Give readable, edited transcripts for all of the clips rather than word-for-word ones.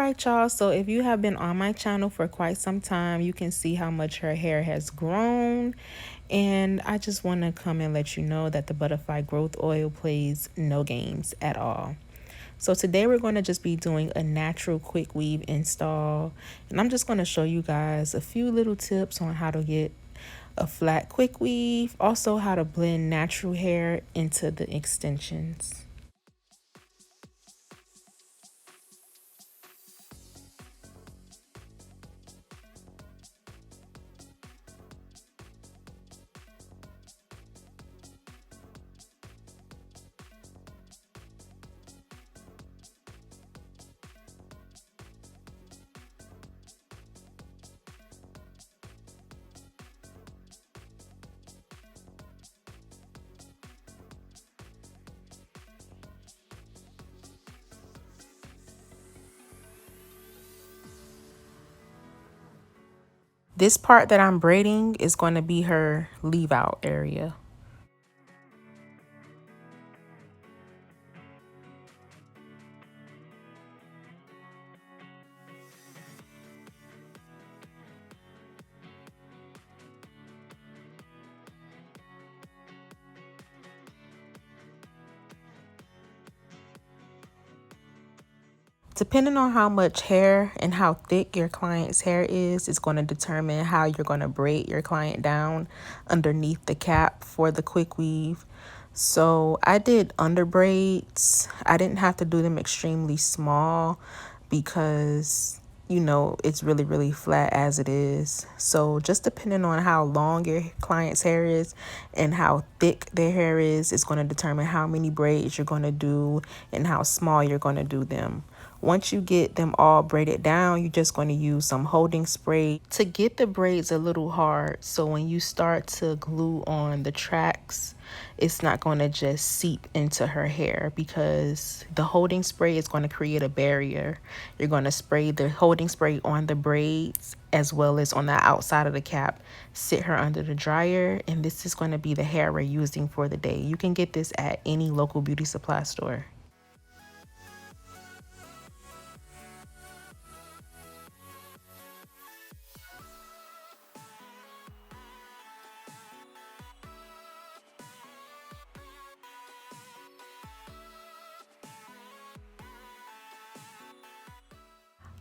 right, y'all. So if you have been on my channel for quite some time, you can see how much her hair has grown. And I just want to come and let you know that the butterfly growth oil plays no games at all. So today we're going to just be doing a natural quick weave install. And I'm just going to show you guys a few little tips on how to get a flat quick weave. Also how to blend natural hair into the extensions. This part that I'm braiding is going to be her leave out area. Depending on how much hair and how thick your client's hair is going to determine how you're going to braid your client down underneath the cap for the quick weave. So I did under braids. I didn't have to do them extremely small because, you know, it's really flat as it is. So just depending on how long your client's hair is and how thick their hair is going to determine how many braids you're going to do and how small you're going to do them. Once you get them all braided down, you're just going to use some holding spray to get the braids a little hard. So when you start to glue on the tracks, it's not going to just seep into her hair because the holding spray is going to create a barrier. You're going to spray the holding spray on the braids as well as on the outside of the cap. Sit her under the dryer, and this is going to be the hair we're using for the day. You can get this at any local beauty supply store.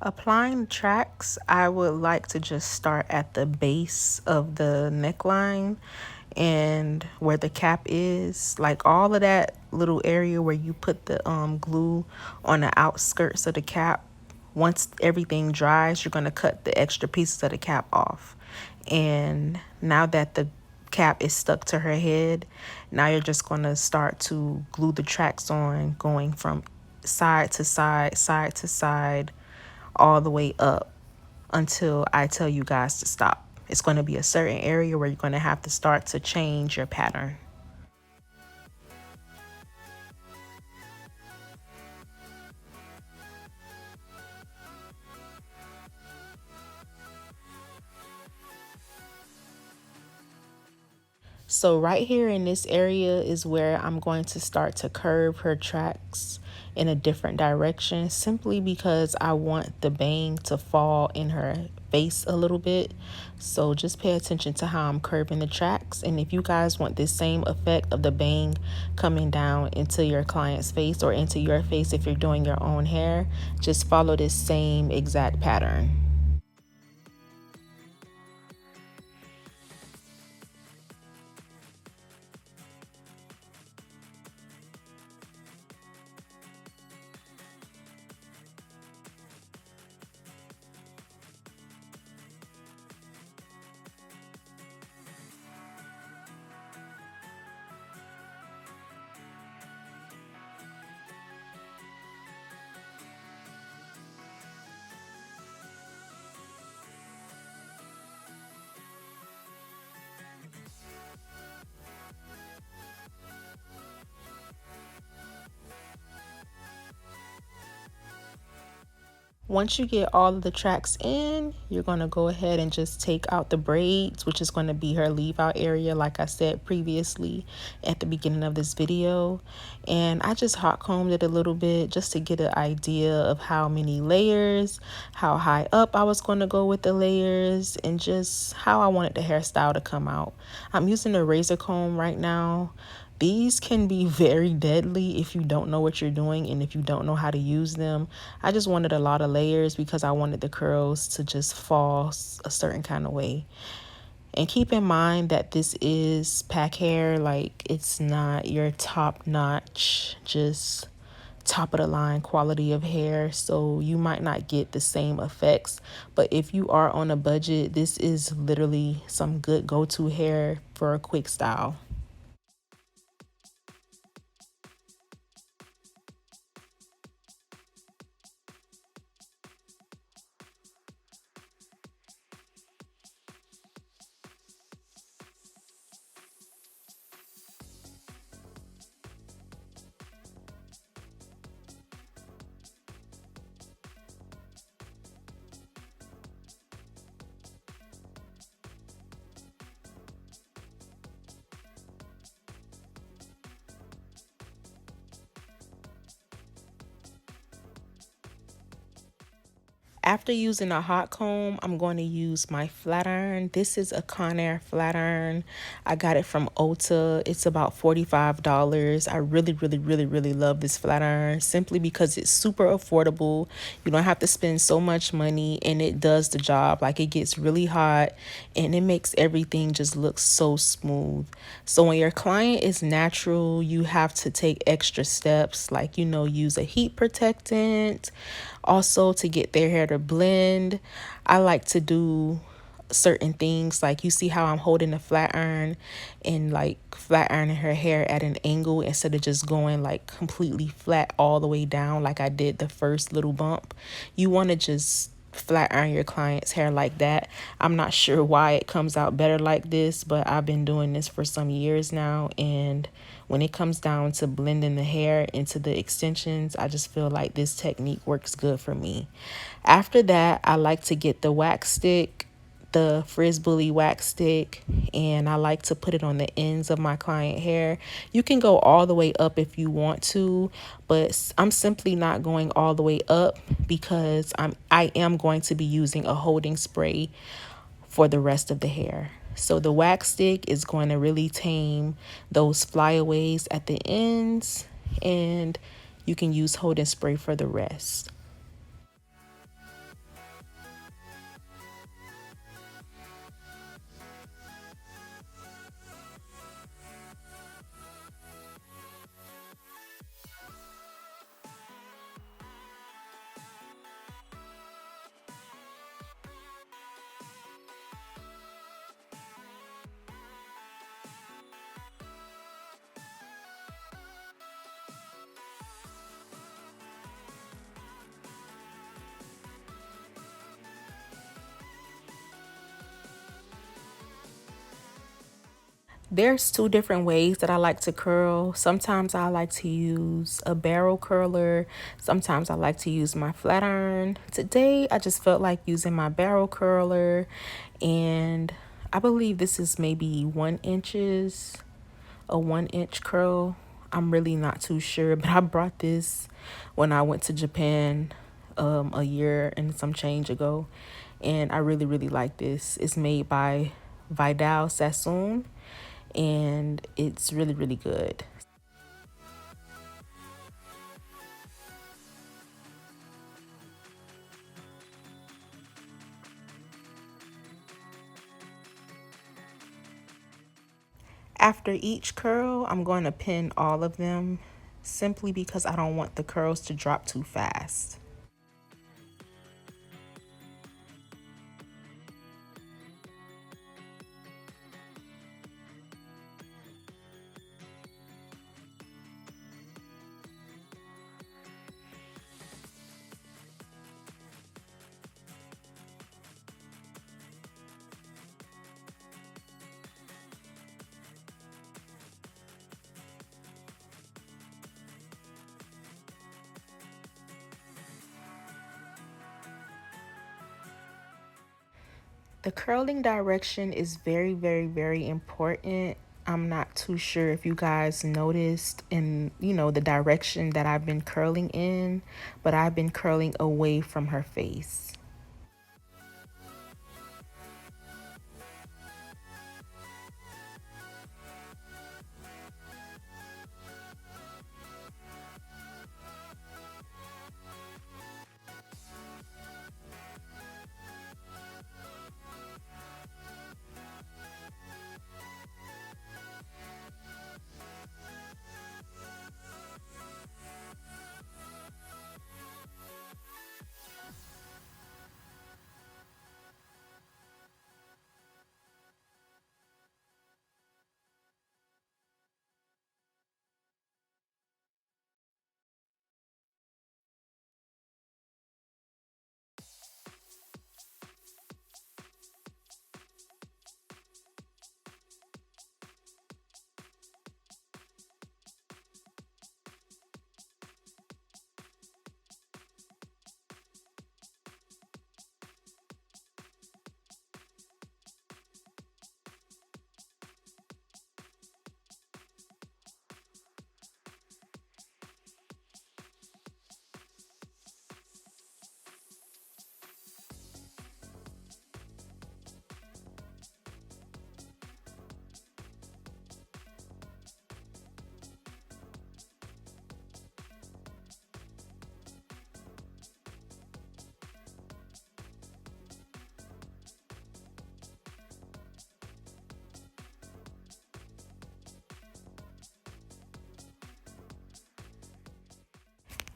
Applying tracks, I would like to just start at the base of the neckline and where the cap is, like all of that little area where you put the glue on the outskirts of the cap. Once everything dries, you're going to cut the extra pieces of the cap off. And now that the cap is stuck to her head, now you're just going to start to glue the tracks on, going from side to side, side to side, all the way up until I tell you guys to stop. It's going to be a certain area where you're going to have to start to change your pattern. So right here in this area is where I'm going to start to curve her tracks in a different direction, simply because I want the bang to fall in her face a little bit. So just pay attention to how I'm curving the tracks. And if you guys want this same effect of the bang coming down into your client's face or into your face if you're doing your own hair, just follow this same exact pattern. Once you get all of the tracks in, you're going to go ahead and just take out the braids, which is going to be her leave out area, like I said previously at the beginning of this video. And I just hot combed it a little bit just to get an idea of how many layers, how high up I was going to go with the layers, and just how I wanted the hairstyle to come out. I'm using a razor comb right now. These can be very deadly if you don't know what you're doing and if you don't know how to use them. I just wanted a lot of layers because I wanted the curls to just fall a certain kind of way. And keep in mind that this is pack hair, like it's not your top notch, just top of the line quality of hair, so you might not get the same effects. But if you are on a budget, this is literally some good go-to hair for a quick style. After using a hot comb, I'm going to use my flat iron. This is a Conair flat iron. I got it from Ulta. It's about $45. I really love this flat iron simply because it's super affordable. You don't have to spend so much money and it does the job. Like, it gets really hot and it makes everything just look so smooth. So when your client is natural, you have to take extra steps, like, use a heat protectant. Also, to get their hair to blend, I like to do certain things, like you see how I'm holding the flat iron and like flat ironing her hair at an angle instead of just going like completely flat all the way down like I did the first little bump. You want to just flat iron your client's hair like that. I'm not sure why it comes out better like this, but I've been doing this for some years now, and when it comes down to blending the hair into the extensions, I just feel like this technique works good for me. After that, I like to get the wax stick, the Frizz Bully wax stick, and I like to put it on the ends of my client hair. You can go all the way up if you want to, but I'm simply not going all the way up because I am going to be using a holding spray for the rest of the hair. So the wax stick is going to really tame those flyaways at the ends, and you can use holding spray for the rest. There's two different ways that I like to curl. Sometimes I like to use a barrel curler. Sometimes I like to use my flat iron. Today, I just felt like using my barrel curler, and I believe this is maybe 1 inches, a 1 inch curl. I'm really not too sure, but I brought this when I went to Japan a year and some change ago, and I really like this. It's made by Vidal Sassoon, and it's really good. After each curl, I'm going to pin all of them simply because I don't want the curls to drop too fast. The curling direction is very, very, very important. I'm not too sure if you guys noticed in, the direction that I've been curling in, but I've been curling away from her face.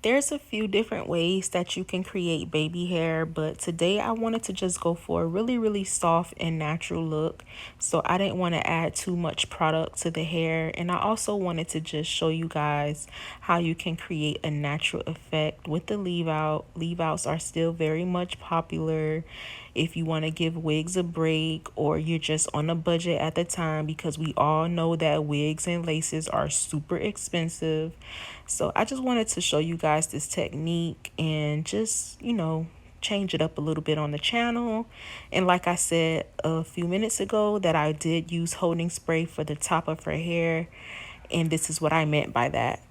There's a few different ways that you can create baby hair, but today I wanted to just go for a really, really soft and natural look. So I didn't want to add too much product to the hair. And I also wanted to just show you guys how you can create a natural effect with the leave out. Leave outs are still very much popular if you want to give wigs a break or you're just on a budget at the time, because we all know that wigs and laces are super expensive. So I just wanted to show you guys this technique and just, change it up a little bit on the channel. And like I said a few minutes ago, that I did use holding spray for the top of her hair, and this is what I meant by that.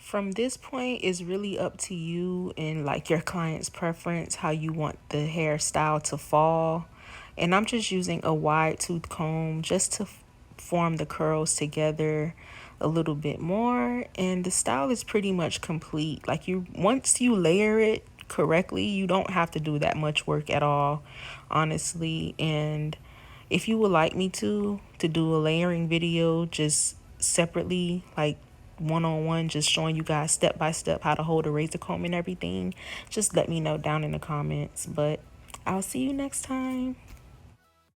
From this point is really up to you and like your client's preference, how you want the hairstyle to fall. And I'm just using a wide tooth comb just to form the curls together a little bit more. And the style is pretty much complete. Like, once you layer it correctly, you don't have to do that much work at all, honestly. And if you would like me to do a layering video just separately, like one-on-one, just showing you guys step by step how to hold a razor comb and everything, just let me know down in the comments. But I'll see you next time.